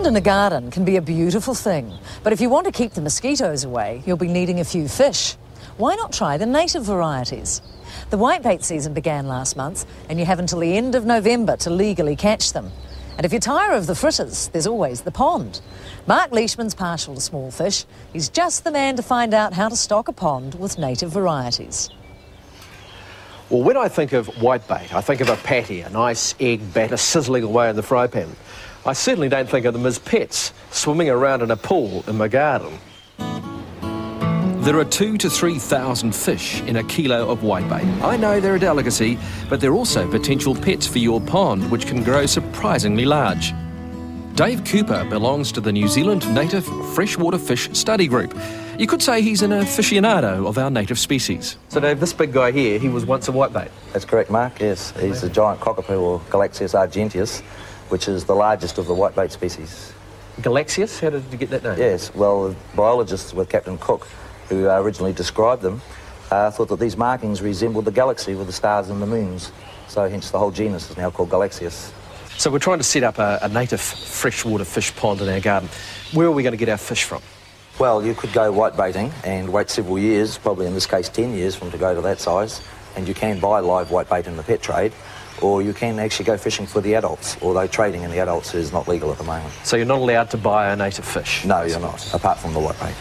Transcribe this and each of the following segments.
pond in a garden can be a beautiful thing, but if you want to keep the mosquitoes away, you'll be needing a few fish. Why not try the native varieties? The whitebait season began last month, and you have until the end of November to legally catch them. And if you're tired of the fritters, there's always the pond. Mark Leishman's partial to small fish. He's just the man to find out how to stock a pond with native varieties. Well, when I think of whitebait, I think of a patty, a nice egg batter sizzling away in the fry pan. I certainly don't think of them as pets, swimming around in a pool in my garden. There are 2,000 to 3,000 fish in a kilo of whitebait. I know they're a delicacy, but they're also potential pets for your pond, which can grow surprisingly large. Dave Cooper belongs to the New Zealand Native Freshwater Fish Study Group. You could say he's an aficionado of our native species. So Dave, this big guy here, he was once a whitebait? That's correct, Mark, yes. He's a giant cockapoo, or Galaxius argenteus, which is the largest of the whitebait species. Galaxius? How did you get that name? Yes, well, biologists with Captain Cook, who originally described them, thought that these markings resembled the galaxy with the stars and the moons. So hence the whole genus is now called Galaxius. So we're trying to set up a native freshwater fish pond in our garden. Where are we going to get our fish from? Well, you could go whitebaiting and wait several years, probably in this case 10 years for them to go to that size, and you can buy live whitebait in the pet trade, or you can actually go fishing for the adults, although trading in the adults is not legal at the moment. So you're not allowed to buy a native fish? No, you're not, apart from the whitebait.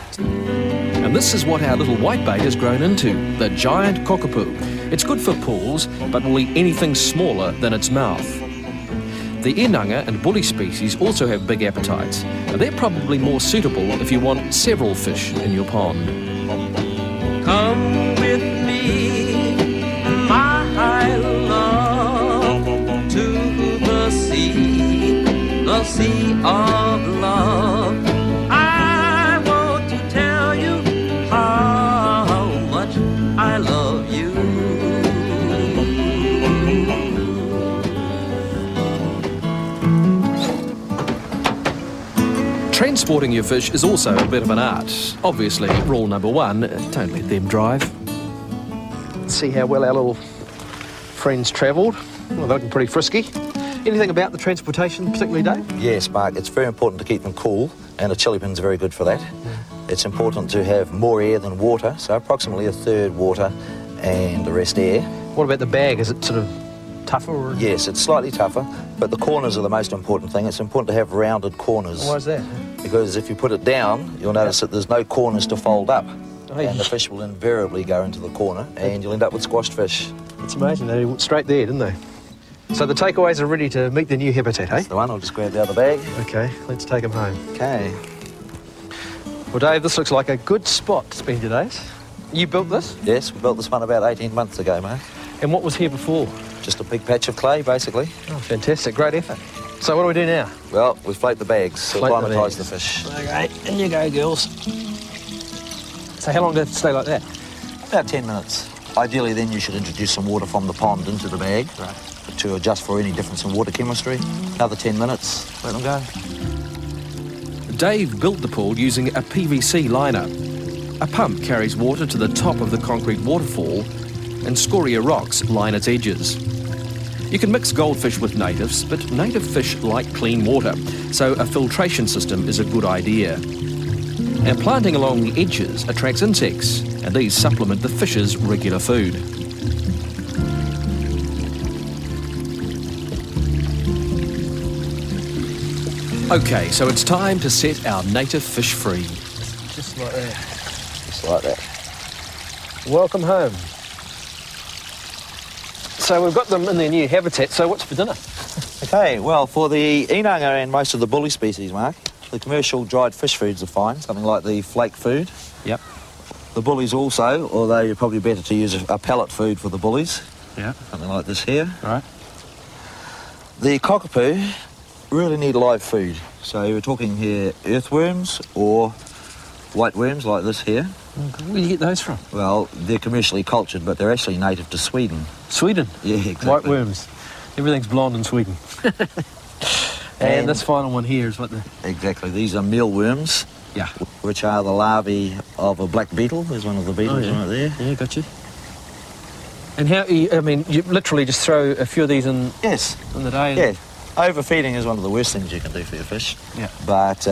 And this is what our little whitebait has grown into, the giant cockapoo. It's good for pools, but will eat anything smaller than its mouth. The inanga and bully species also have big appetites, and they're probably more suitable if you want several fish in your pond. Come with me, my love, to the sea of love. I want to tell you how much I love you. Transporting your fish is also a bit of an art. Obviously, rule number one, don't let them drive. See how well our little friends travelled. Well, they're looking pretty frisky. Anything about the transportation, particularly, Dave? Yes, Mark, it's very important to keep them cool, and a chili pin's very good for that. It's important to have more air than water, so approximately a third water and the rest air. What about the bag? Is it sort of tougher? Or? Yes, it's slightly tougher, but the corners are the most important thing. It's important to have rounded corners. Why is that? Because if you put it down, you'll notice that there's no corners to fold up. Oh, and the fish will invariably go into the corner, and you'll end up with squashed fish. It's amazing. They went straight there, didn't they? So the takeaways are ready to meet the new habitat, eh? That's the one. I'll just grab the other bag. Okay, let's take them home. Okay. Well, Dave, this looks like a good spot to spend your days. You built this? Yes, we built this one about 18 months ago, Mark. And what was here before? Just a big patch of clay, basically. Oh, fantastic. Great effort. So what do we do now? Well, we float the bags to Float the acclimatise bags. the fish. Okay, in you go, girls. So how long did it stay like that? About 10 minutes. Ideally, then you should introduce some water from the pond into the bag to adjust for any difference in water chemistry. Another 10 minutes, let them go. Dave built the pool using a PVC liner. A pump carries water to the top of the concrete waterfall, and scoria rocks line its edges. You can mix goldfish with natives, but native fish like clean water, so a filtration system is a good idea. And planting along the edges attracts insects, and these supplement the fish's regular food. Okay, so it's time to set our native fish free. Just like that. Just like that. Welcome home. So we've got them in their new habitat, so what's for dinner? Okay, well, for the inanga and most of the bully species, Mark, the commercial dried fish foods are fine, something like the flake food. Yep. The bullies also, although you're probably better to use a pellet food for the bullies. Yeah. Something like this here. Right. The cockapoo really need live food. So we're talking here earthworms or white worms like this here. Where do you get those from? Well, they're commercially cultured, but they're actually native to Sweden. Sweden? Yeah, exactly. White worms. Everything's blonde in Sweden. And this final one here is what the... Exactly. These are mealworms. Yeah. Which are the larvae of a black beetle. There's one of the beetles right there. Yeah, got you. And how, I mean, you literally just throw a few of these in, Yes. in the day? Yeah. Overfeeding is one of the worst things you can do for your fish. Yeah. But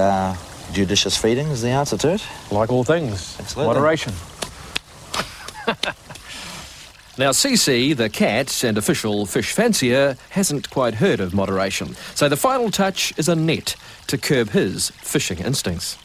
judicious feeding is the answer to it. Like all things, Absolutely. moderation. Now, CC, the cat and official fish fancier, hasn't quite heard of moderation. So the final touch is a net to curb his fishing instincts.